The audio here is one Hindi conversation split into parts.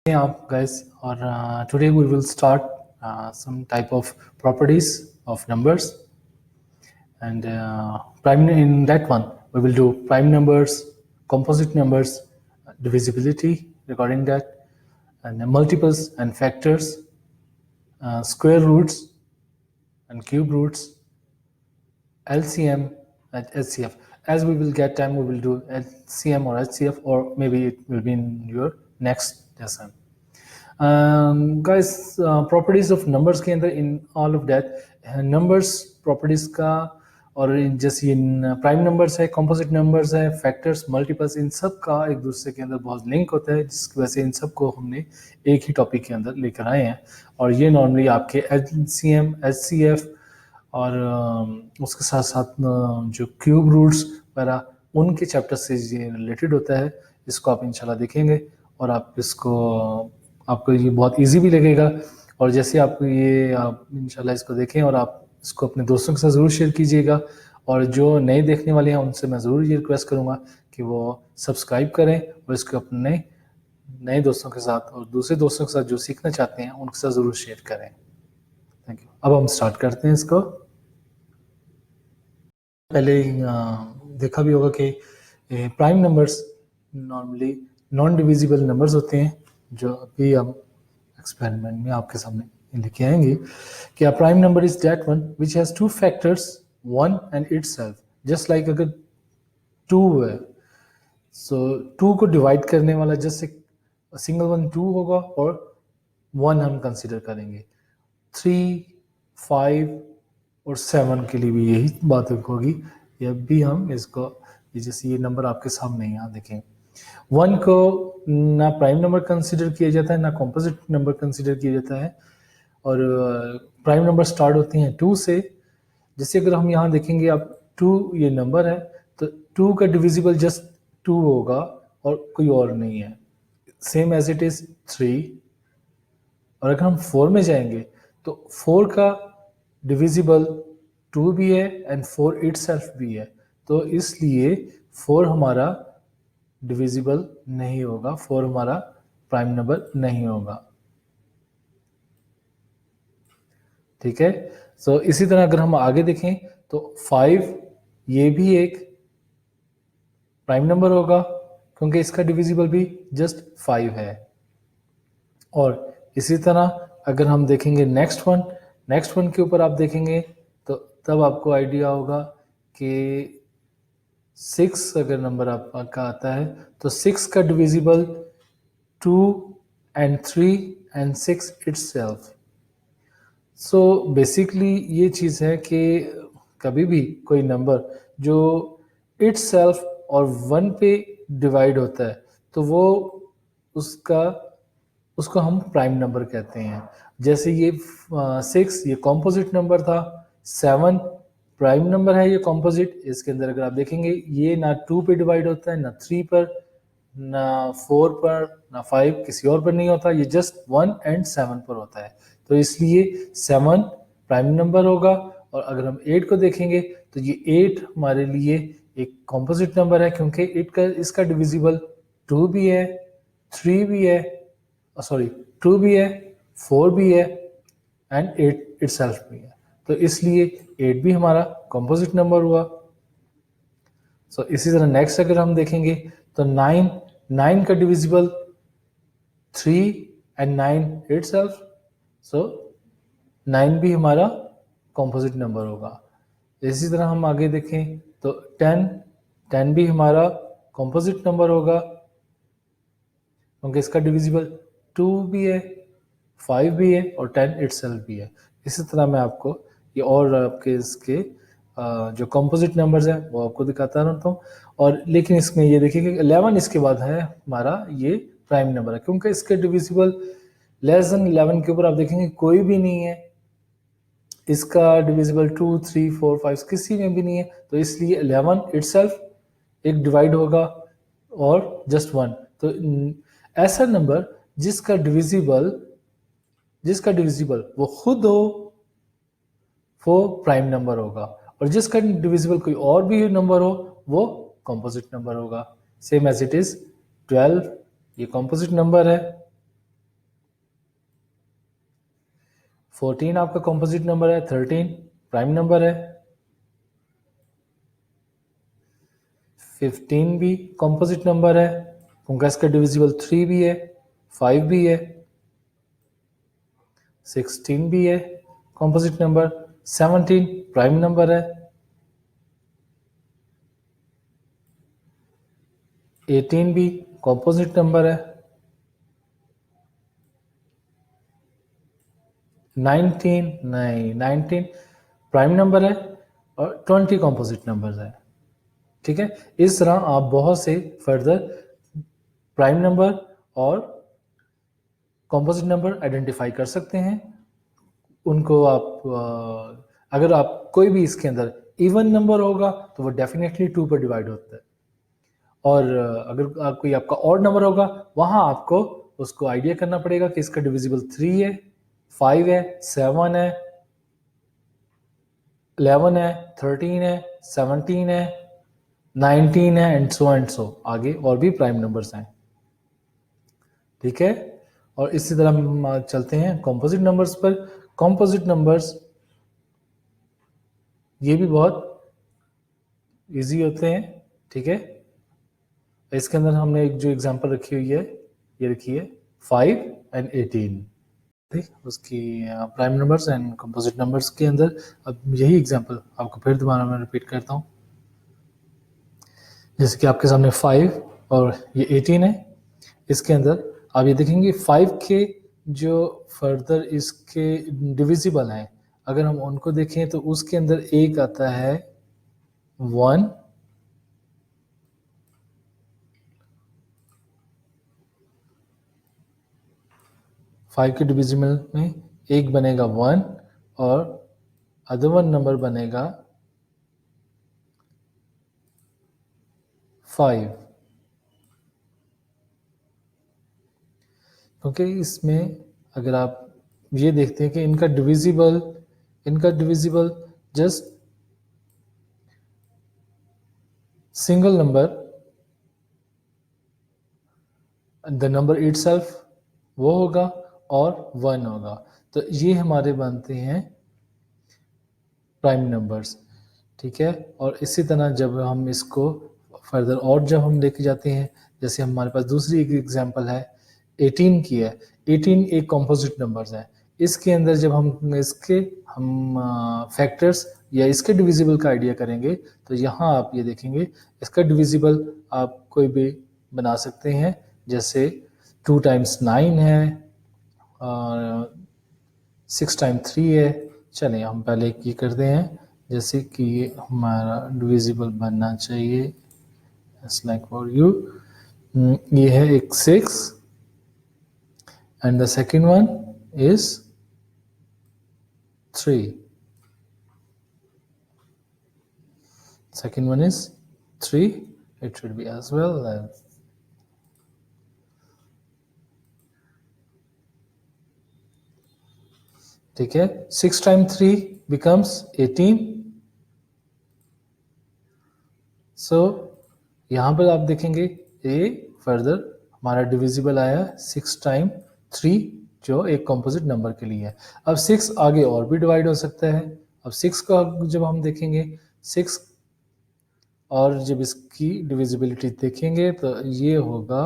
up guys, or today we will start some type of properties of numbers, and prime in that one we will do prime numbers, composite numbers, divisibility regarding that, and multiples and factors, square roots and cube roots, LCM and HCF. As we will get time, we will do LCM or HCF, or maybe it will be in your next lesson. Guys, properties of numbers के अंदर in all of that numbers properties का, और जैसे इन प्राइम नंबर्स है, कंपोजिट नंबर्स है, फैक्टर्स, मल्टीपल्स, इन सब का एक दूसरे के अंदर बहुत लिंक होता है, जिसकी वजह से इन सब को हमने एक ही टॉपिक के अंदर लेकर आए हैं। और ये नॉर्मली आपके LCM, HCF और उसके साथ साथ जो क्यूब रूट्स वगैरह उनके चैप्टर से ये रिलेटेड होता है। इसको आप इंशाल्लाह देखेंगे और आपको ये बहुत इजी भी लगेगा। और जैसे आप इंशाल्लाह इसको देखें और आप इसको अपने दोस्तों के साथ ज़रूर शेयर कीजिएगा। और जो नए देखने वाले हैं उनसे मैं ज़रूर ये रिक्वेस्ट करूँगा कि वो सब्सक्राइब करें और इसको अपने नए दोस्तों के साथ और दूसरे दोस्तों के साथ जो सीखना चाहते हैं उनके साथ ज़रूर शेयर करें। Thank you. अब हम स्टार्ट करते हैं इसको। पहले देखा भी होगा कि prime numbers normally non divisible numbers होते हैं, जो अभी हम एक्सपेरिमेंट में आपके सामने लेके आएंगे कि a prime number is that one which has two factors, one and itself, just like अगर 2 है, so 2 को डिवाइड करने वाला जस्ट एक सिंगल वन 2 होगा और 1 हम कंसिडर करेंगे। 3, 5 और 7 के लिए भी यही बात होगी। ये भी हम इसको जैसे ये नंबर आपके सामने यहाँ देखें, 1 को ना प्राइम नंबर कंसिडर किया जाता है ना कॉम्पोजिट नंबर कंसिडर किया जाता है। और प्राइम नंबर स्टार्ट होते हैं 2 से। जैसे अगर हम यहाँ देखेंगे, आप 2 ये नंबर है तो 2 का डिविजिबल जस्ट 2 होगा और कोई और नहीं है, सेम एज इट इज 3। और अगर हम 4 में जाएंगे तो 4 का डिविजिबल 2 भी है एंड 4 इटसेल्फ भी है, तो इसलिए 4 हमारा डिविजिबल नहीं होगा, 4 हमारा प्राइम नंबर नहीं होगा। ठीक है। सो इसी तरह अगर हम आगे देखें तो 5 ये भी एक प्राइम नंबर होगा क्योंकि इसका डिविजिबल भी जस्ट 5 है। और इसी तरह अगर हम देखेंगे नेक्स्ट वन के ऊपर आप देखेंगे तो तब आपको आइडिया होगा कि 6 अगर नंबर आपका आता है तो 6 का divisible 2 and 3 and 6 itself। So basically ये चीज़ है कि कभी भी कोई नंबर जो itself और 1 पे डिवाइड होता है तो वो उसको हम प्राइम नंबर कहते हैं। जैसे ये 6 ये कॉम्पोजिट नंबर था, 7 प्राइम नंबर है, ये कॉम्पोजिट। इसके अंदर अगर आप देखेंगे ये ना 2 पे डिवाइड होता है, ना 3 पर, ना 4 पर, ना 5 किसी और पर नहीं होता, ये जस्ट 1 and 7 पर होता है, तो इसलिए 7 प्राइम नंबर होगा। और अगर हम 8 को देखेंगे तो ये 8 हमारे लिए एक कॉम्पोजिट नंबर है क्योंकि इसका डिविजिबल 2 भी है, 3 भी है, 2 भी है, 4 भी है एंड 8 इटसेल्फ भी है, तो इसलिए 8 भी हमारा कॉम्पोजिट नंबर हुआ। सो इसी तरह नेक्स्ट अगर हम देखेंगे तो 9 का डिविजिबल 3 एंड 9 इटसेल्फ, सो 9 भी हमारा कॉम्पोजिट नंबर होगा। इसी तरह हम आगे देखें तो 10 भी हमारा कॉम्पोजिट नंबर होगा क्योंकि इसका डिविजिबल 2 भी है, 5 भी है और 10 इटसेल्फ भी है। इसी तरह मैं आपको ये और आपके इसके जो कंपोजिट नंबर्स हैं वो आपको दिखाता रहता हूँ। और लेकिन इसमें ये देखिए कि 11 इसके बाद है हमारा ये प्राइम नंबर है क्योंकि इसके डिविजिबल लेस देन 11 के ऊपर आप देखेंगे कोई भी नहीं है, इसका डिविजिबल 2, 3, 4, 5 किसी में भी नहीं है, तो इसलिए 11 इटसेल्फ एक डिवाइड होगा और जस्ट 1। तो ऐसा नंबर जिसका डिविजिबल वो खुद हो वो प्राइम नंबर होगा, और जिसका डिविजिबल कोई और भी नंबर हो वो कॉम्पोजिट नंबर होगा। सेम एज इट इज 12 ये कॉम्पोजिट नंबर है, 14 आपका कॉम्पोजिट नंबर है, 13 प्राइम नंबर है, 15 भी कॉम्पोजिट नंबर है, क्योंकि इसका डिविजिबल 3 भी है, 5 भी है, 16 भी है कॉम्पोजिट नंबर, 17 प्राइम नंबर है, 18 भी कॉम्पोजिट नंबर है, 19 नहीं, 19 प्राइम नंबर है और 20 कॉम्पोजिट नंबर है। ठीक है, इस तरह आप बहुत से फर्दर प्राइम नंबर और कॉम्पोजिट नंबर आइडेंटिफाई कर सकते हैं। उनको आप अगर आप कोई भी इसके अंदर इवन नंबर होगा तो वो डेफिनेटली 2 पर डिवाइड होता है, और अगर कोई आपका ऑड नंबर होगा वहां आपको उसको आइडिया करना पड़ेगा कि इसका डिविजिबल 3 है, 5 है, 7 है, 11 है, 13 है, 17 है, 19 है, एंड सो आगे और भी प्राइम नंबर्स हैं। ठीक है, और इसी तरह हम चलते हैं कॉम्पोजिट नंबर्स पर। कॉम्पोजिट नंबर्स ये भी बहुत इजी होते हैं। ठीक है, इसके अंदर हमने एक जो एग्जांपल रखी हुई है, ये रखी है 5 एंड 18, ठीक, उसकी prime numbers and composite numbers के अंदर। अब यही एग्जांपल आपको फिर दोबारा मैं रिपीट करता हूँ। जैसे कि आपके सामने 5 और ये 18 है, इसके अंदर आप ये देखेंगे 5 के जो फर्दर इसके डिविजिबल हैं, अगर हम उनको देखें तो उसके अंदर एक आता है 1, फाइव के डिविजिबल में एक बनेगा 1 और अदर वन नंबर बनेगा 5, क्योंकि इसमें अगर आप ये देखते हैं कि इनका divisible just single number, the number itself वो होगा और 1 होगा, तो ये हमारे बनते हैं प्राइम नंबर्स। ठीक है, और इसी तरह जब हम इसको फर्दर और जब हम लेके जाते हैं, जैसे हमारे पास दूसरी एक एग्जांपल है 18 की है। 18 एक कॉम्पोजिट नंबर्स है, इसके अंदर जब हम फैक्टर्स या इसके डिविजिबल का आइडिया करेंगे तो यहाँ आप ये देखेंगे इसका डिविजिबल आप कोई भी बना सकते हैं, जैसे 2 टाइम्स 9 है और 6 टाइम्स 3 है। चलें हम पहले ये करते हैं, जैसे कि ये हमारा डिविजिबल बनना चाहिए, लाइक फॉर यू, ये है एक 6 and the second one is 3, second one is 3, it should be as well. ठीक है, 6 times 3 becomes 18, so यहाँ पर आप देखेंगे ये फर्दर हमारा डिविजिबल आया 6 टाइम्स 3, जो एक कॉम्पोजिट नंबर के लिए है। अब 6 आगे और भी डिवाइड हो सकता है। अब 6 का जब हम देखेंगे 6 और जब इसकी डिविजिबिलिटी देखेंगे तो ये होगा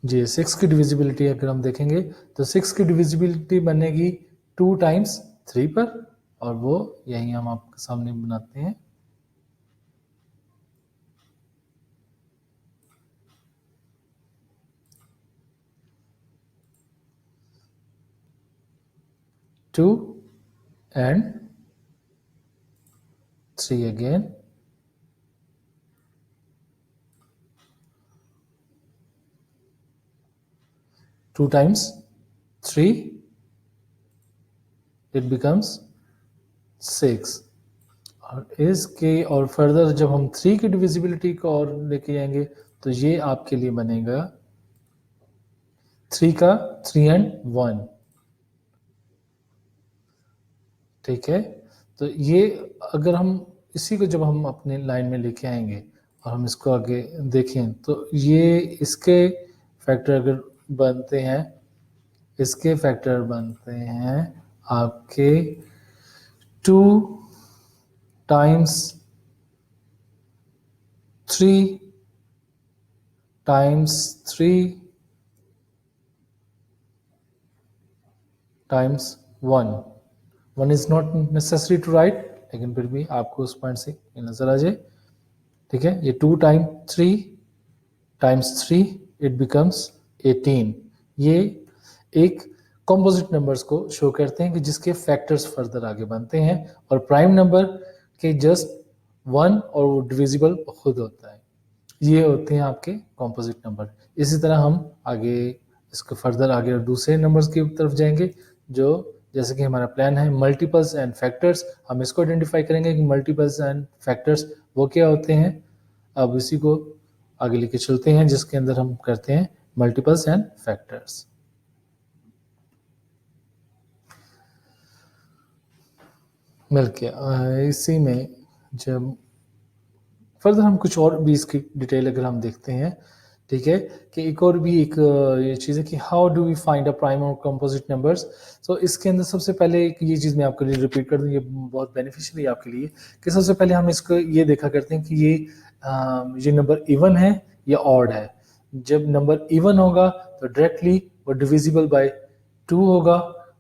जी 6 की डिविजिबिलिटी अगर हम देखेंगे तो 6 की डिविजिबिलिटी बनेगी 2 टाइम्स 3 पर, और वो यही हम आपके सामने बनाते हैं। Two and 3 again, 2 times 3 it becomes 6, और इसके और फर्दर जब हम 3 की डिविजिबिलिटी को और लेके जाएंगे तो ये आपके लिए बनेगा 3 का 3 and 1। ठीक है, तो ये अगर हम इसी को जब हम अपने लाइन में लेके आएंगे और हम इसको आगे देखें तो ये इसके फैक्टर अगर बनते हैं, इसके फैक्टर बनते हैं आपके 2 times 3 times 3 times 1. 1 is not necessary to write, लेकिन फिर भी आपको उस पॉइंट से ये नजर आ जाए. ठीक है, ये 2 टाइम्स 3 इट बिकम्स 18. ये एक कॉम्पोजिट नंबर्स को शो करते हैं कि जिसके फैक्टर्स फर्दर आगे बनते हैं और प्राइम नंबर के जस्ट 1 और वो डिविजिबल खुद होता है. ये होते हैं आपके कॉम्पोजिट नंबर. इसी तरह हम आगे इसको फर्दर आगे और दूसरे नंबर्स की तरफ जाएंगे, जो जैसे कि हमारा प्लान है मल्टीपल्स एंड फैक्टर्स. हम इसको आइडेंटिफाई करेंगे कि मल्टीपल्स एंड फैक्टर्स वो क्या होते हैं. अब इसी को आगे लेके चलते हैं जिसके अंदर हम करते हैं मल्टीपल्स एंड फैक्टर्स. मिलके इसी में जब फर्दर हम कुछ और भी इसकी डिटेल अगर हम देखते हैं, ठीक है, कि एक और भी एक ये चीज़ है कि how do we find a prime और कंपोजिट नंबर्स. तो इसके अंदर सबसे पहले एक ये चीज़ मैं आपके लिए रिपीट कर दूँ, ये बहुत बेनिफिशियल है आपके लिए, कि सबसे पहले हम इसको ये देखा करते हैं कि ये नंबर इवन है या ऑड है. जब नंबर इवन होगा तो डायरेक्टली वो डिविजिबल बाय 2 होगा,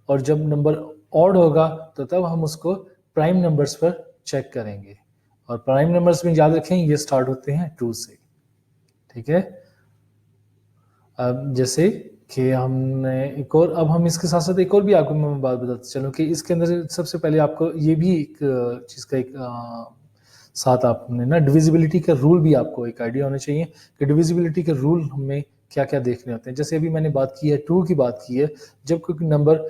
और जब नंबर ऑड होगा तो तब हम उसको प्राइम नंबर्स पर चेक करेंगे. और प्राइम नंबर्स में याद रखें ये स्टार्ट होते हैं 2 से. ठीक है, अब जैसे कि हमने एक और, अब हम इसके साथ साथ एक और भी आपको मैं बात बताता चलूँ कि इसके अंदर सबसे पहले आपको ये भी एक चीज़ का एक साथ आपने ना डिविजिबिलिटी का रूल भी आपको एक आइडिया होना चाहिए कि डिविजिबिलिटी के रूल हमें क्या क्या देखने होते हैं. जैसे अभी मैंने बात की है 2 की बात की है, जब कोई नंबर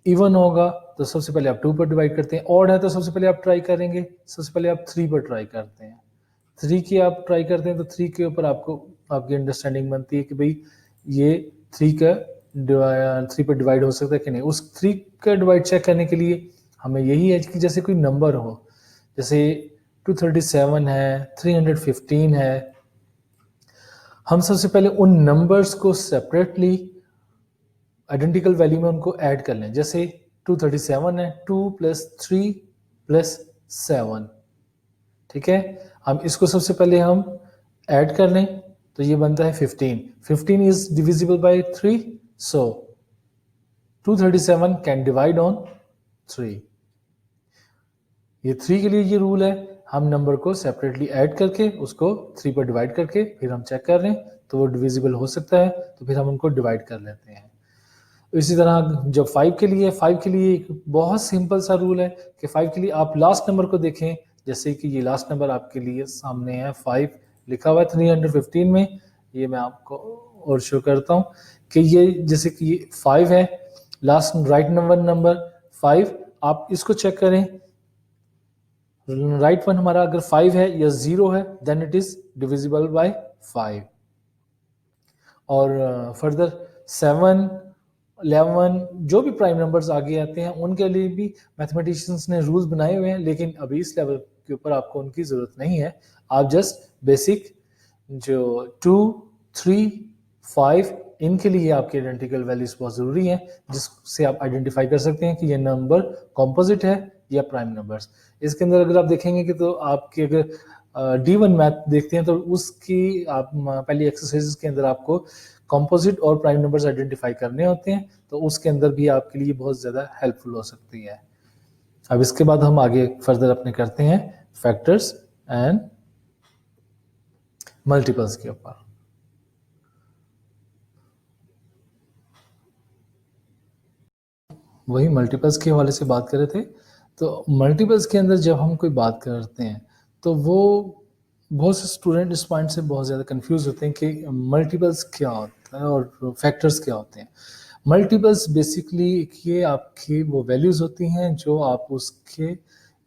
इवन होगा तो सबसे पहले आप 2 पर डिवाइड करते हैं. ऑड है तो सबसे पहले आप ट्राई करेंगे, सबसे पहले आप 3 पर ट्राई करते हैं. 3 की आप ट्राई करते हैं तो 3 के ऊपर आपको आपकी अंडरस्टैंडिंग बनती है कि भाई ये 3 पर डिवाइड हो सकता है कि नहीं. उस 3 का डिवाइड चेक करने के लिए हमें यही है कि जैसे कोई नंबर हो, जैसे 237 है, 315 है, हम सबसे पहले उन नंबर्स को सेपरेटली आइडेंटिकल वैल्यू में उनको ऐड कर लें. जैसे 237 है, 2 + 3 + 7. ठीक है, हम इसको सबसे पहले हम ऐड कर लें तो ये बनता है 15. 15 is divisible bye 3, so 237 can divide on 3. ये 3 के लिए ये रूल है, हम नंबर को सेपरेटली ऐड करके उसको 3 पर डिवाइड करके फिर हम चेक कर लें तो वो डिविजिबल हो सकता है, तो फिर हम उनको डिवाइड कर लेते हैं. इसी तरह जब 5 के लिए एक बहुत सिंपल सा रूल है कि 5 के लिए आप लास्ट नंबर को देखें. जैसे कि ये लास्ट नंबर आपके लिए सामने है 5 लिखा हुआ है 315 में. ये मैं आपको और शो करता हूँ कि ये जैसे कि ये 5 है, लास्ट राइट नंबर 5. आप इसको चेक करें, राइट वन हमारा अगर 5 है या 0 है then it is divisible by 5. और फर्दर 7, 11 जो भी प्राइम नंबर्स आगे आते हैं उनके लिए भी मैथमेटिशियंस ने रूल्स बनाए हुए हैं, लेकिन अभी इस लेवल के ऊपर आपको उनकी ज़रूरत नहीं है. आप जस्ट बेसिक जो 2, 3, 5 इनके लिए आपकी आइडेंटिकल वैल्यूज बहुत ज़रूरी हैं, जिससे आप आइडेंटिफाई कर सकते हैं कि ये नंबर कॉम्पोजिट है या प्राइम नंबर्स. इसके अंदर अगर आप देखेंगे कि तो आपके अगर D1 मैथ देखते हैं तो उसकी आप पहली एक्सरसाइज के अंदर आपको कॉम्पोजिट और प्राइम नंबर्स आइडेंटिफाई करने होते हैं, तो उसके अंदर भी आपके लिए बहुत ज़्यादा हेल्पफुल हो सकती है. अब इसके बाद हम आगे फर्दर अपने करते हैं फैक्टर्स एंड मल्टीपल्स के ऊपर. वही मल्टीपल्स के हवाले से बात कर रहे थे. तो मल्टीपल्स के अंदर जब हम कोई बात करते हैं तो वो बहुत से स्टूडेंट इस पॉइंट से बहुत ज़्यादा कंफ्यूज होते हैं कि मल्टीपल्स क्या होता है और फैक्टर्स क्या होते हैं. मल्टीपल्स बेसिकली ये आपकी वो वैल्यूज़ होती हैं जो आप उसके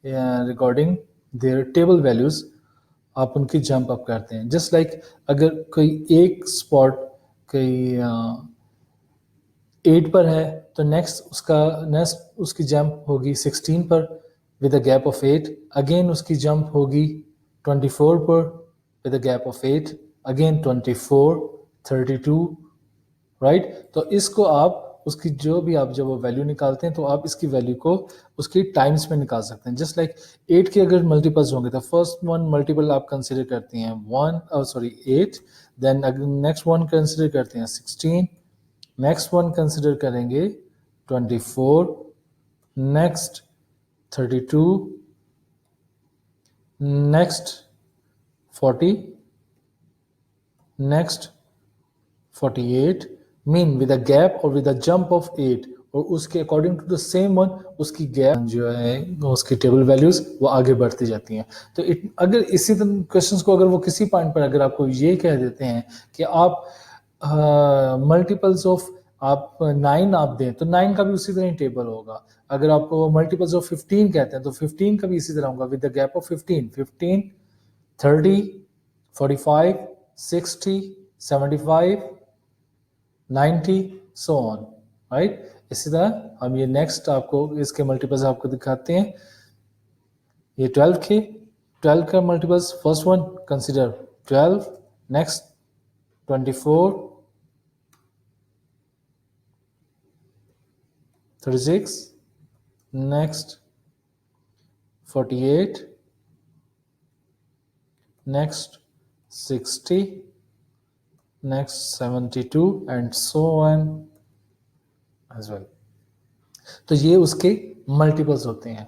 रिगार्डिंग देयर टेबल वैल्यूज़ आप उनकी जंप अप करते हैं. जस्ट लाइक अगर कोई एक स्पॉट कोई 8 पर है तो नेक्स्ट उसकी जंप होगी 16 पर, with a gap of 8, again उसकी जंप होगी 24 पर with a gap of 8, again 24, 32, right. तो इसको आप उसकी जो भी आप जब वो वैल्यू निकालते हैं तो आप इसकी वैल्यू को उसकी टाइम्स में निकाल सकते हैं। जस्ट लाइक 8 के अगर मल्टीपल्स होंगे तो फर्स्ट वन मल्टीपल आप कंसिडर करते हैं 8, देन नेक्स्ट वन कंसिडर करते हैं 16, नेक्स्ट वन कंसिडर करेंगे 24, next 32, next 40, next 48, mean with a gap और विद अ जंप ऑफ 8, और उसके according to the same one उसकी गैप जो है उसकी टेबल वैल्यूज वो आगे बढ़ती जाती हैं। तो अगर इसी तरह क्वेश्चंस को अगर वो किसी पॉइंट पर अगर आपको ये कह देते हैं कि आप मल्टीपल्स ऑफ आप 9 आप दें तो 9 का भी उसी तरह टेबल होगा। अगर आपको मल्टीपल्स ऑफ 15 कहते हैं तो 15 का भी इसी तरह होगा with the gap of 15, 30, 45, 60, 75, 90, so on, right. इसी तरह हम ये नेक्स्ट आपको इसके मल्टीपल्स आपको दिखाते हैं। ये 12 का multiples, first one consider 12, next 24, 36, next 48, next 60, next 72 and so on as well। तो ये उसके मल्टीपल्स होते हैं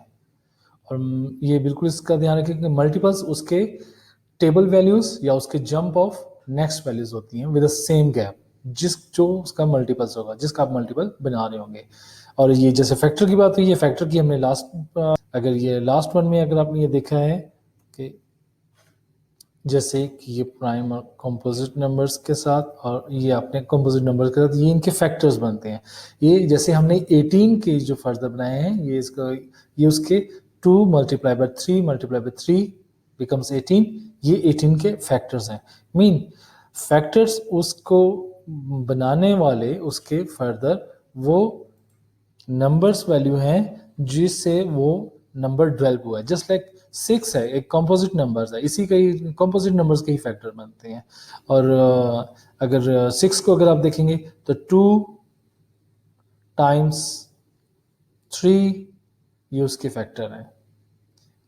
और ये बिल्कुल इसका ध्यान रखें कि मल्टीपल्स उसके टेबल वैल्यूज या उसके जंप ऑफ नेक्स्ट वैल्यूज होती हैं विद द सेम गैप, जो उसका मल्टीपल्स होगा, जिसका आप मल्टीपल बना रहे होंगे। और ये जैसे फैक्टर की बात हुई, ये फैक्टर की हमने अगर ये लास्ट वन में अगर आपने ये देखा है कि जैसे कि ये प्राइम और कंपोजिट नंबर्स के साथ और ये अपने कंपोजिट नंबर्स के साथ ये इनके फैक्टर्स बनते हैं। ये जैसे हमने 18 के जो फर्दर बनाए हैं ये उसके 2 मल्टीप्लाई बाय 3 बिकम्स 18, ये 18 के फैक्टर्स हैं। मीन फैक्टर्स उसको बनाने वाले उसके फर्दर वो नंबर्स वैल्यू हैं जिससे वो नंबर डेवलप हुआ है। जस्ट लाइक 6 है, एक कंपोजिट नंबर्स है, इसी का ही कंपोजिट नंबर्स के ही फैक्टर बनते हैं। और अगर 6 को अगर आप देखेंगे तो 2 टाइम्स 3 ये उसके फैक्टर हैं।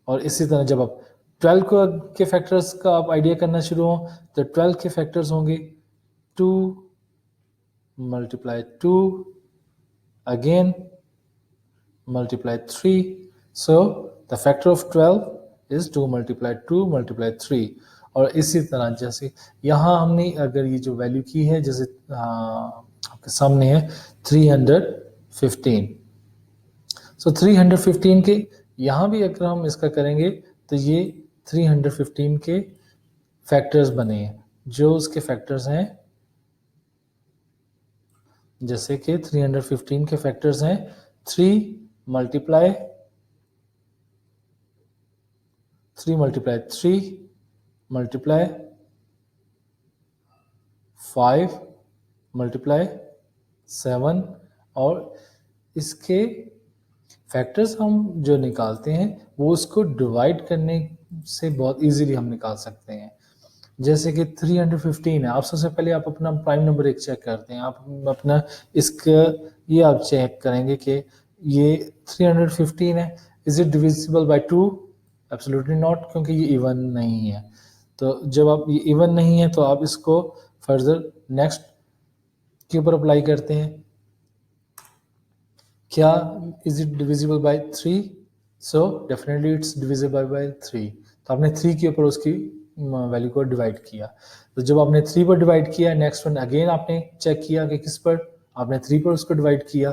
और इसी तरह जब आप 12 के फैक्टर्स का आप आइडिया करना शुरू हो तो 12 के फैक्टर्स होंगे 2 multiply 2 again multiply 3, so the factor of 12 is 2 multiply 2 multiply 3। और इसी तरह जैसे यहाँ हमने अगर ये जो वैल्यू की है जैसे आपके सामने है 315, सो 315 के यहाँ भी अगर हम इसका करेंगे तो ये 315 के फैक्टर्स बने हैं, जो उसके फैक्टर्स हैं जैसे कि 315 के फैक्टर्स हैं 3 मल्टीप्लाई 3 मल्टीप्लाई 5 मल्टीप्लाई 7, और इसके फैक्टर्स हम जो निकालते हैं वो उसको डिवाइड करने से बहुत इजीली हम निकाल सकते हैं। जैसे कि 315 है, आप सबसे पहले आप अपना प्राइम नंबर एक चेक करते हैं, आप अपना इसका ये आप चेक करेंगे कि ये 315 है, is it divisible by 2? Absolutely not, क्योंकि ये इवन नहीं है। तो जब आप ये इवन नहीं है तो आप इसको फर्दर नेक्स्ट के ऊपर अप्लाई करते हैं, क्या is it divisible by 3? So definitely it's divisible by 3। तो आपने 3 के ऊपर उसकी वैल्यू को डिवाइड किया। तो जब आपने 3 पर डिवाइड किया, नेक्स्ट वन अगेन आपने चेक किया कि किस पर, आपने 3 पर उसको डिवाइड किया।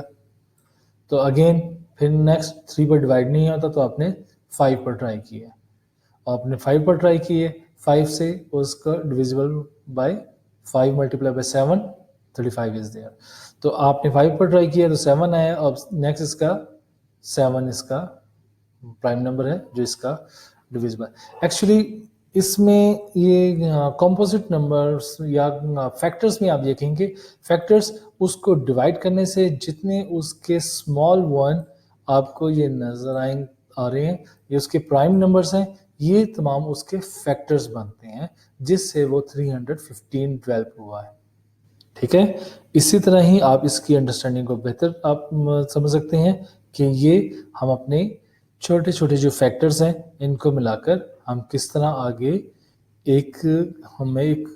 तो अगेन फिर नेक्स्ट 3 पर डिवाइड नहीं होता तो आपने 5 पर ट्राई किया, और आपने 5 पर ट्राई किए, 5 से उसका divisible by 5 multiply by 7, 35 is there. तो आपने 5 पर ट्राई किया तो 7 आया। अब नेक्स्ट इसका 7 इसका प्राइम नंबर है जो इसका डिविजिबल। एक्चुअली इसमें ये कंपोजिट नंबर्स या फैक्टर्स में आप देखेंगे, फैक्टर्स उसको डिवाइड करने से जितने उसके स्मॉल वन आपको ये नजर आ रहे हैं ये उसके प्राइम नंबर्स हैं, ये तमाम उसके फैक्टर्स बनते हैं जिससे वो 315 डेवलप हुआ है। ठीक है, इसी तरह ही आप इसकी अंडरस्टैंडिंग को बेहतर आप समझ सकते हैं कि ये हम अपने छोटे छोटे जो फैक्टर्स हैं इनको मिलाकर हम किस तरह आगे एक हमें एक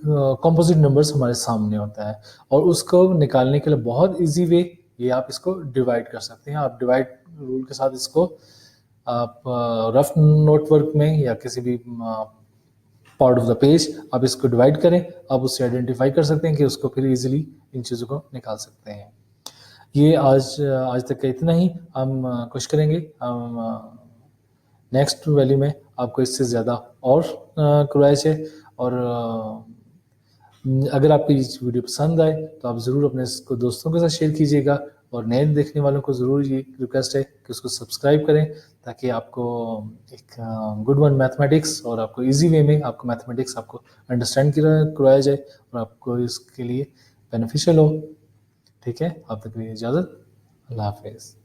कंपोजिट नंबर्स हमारे सामने होता है और उसको निकालने के लिए बहुत इजी वे ये आप इसको डिवाइड कर सकते हैं। आप डिवाइड रूल के साथ इसको आप रफ नोटवर्क में या किसी भी पार्ट ऑफ द पेज आप इसको डिवाइड करें, आप उससे आइडेंटिफाई कर सकते हैं कि उसको फिर इजीली इन चीज़ों को निकाल सकते हैं। ये आज तक का इतना ही। हम कोशिश करेंगे हम नेक्स्ट वैल्यू में आपको इससे ज़्यादा और करवाया जाए। और अगर आपको ये वीडियो पसंद आए तो आप ज़रूर अपने इसको दोस्तों के साथ शेयर कीजिएगा और नए देखने वालों को ज़रूर ये रिक्वेस्ट है कि उसको सब्सक्राइब करें ताकि आपको एक गुड वन मैथमेटिक्स और आपको इजी वे में आपको मैथमेटिक्स आपको अंडरस्टैंड करवाया जाए और आपको इसके लिए बेनिफिशियल हो। ठीक है, आप तक के लिए इजाज़त। अल्लाह हाफिज़।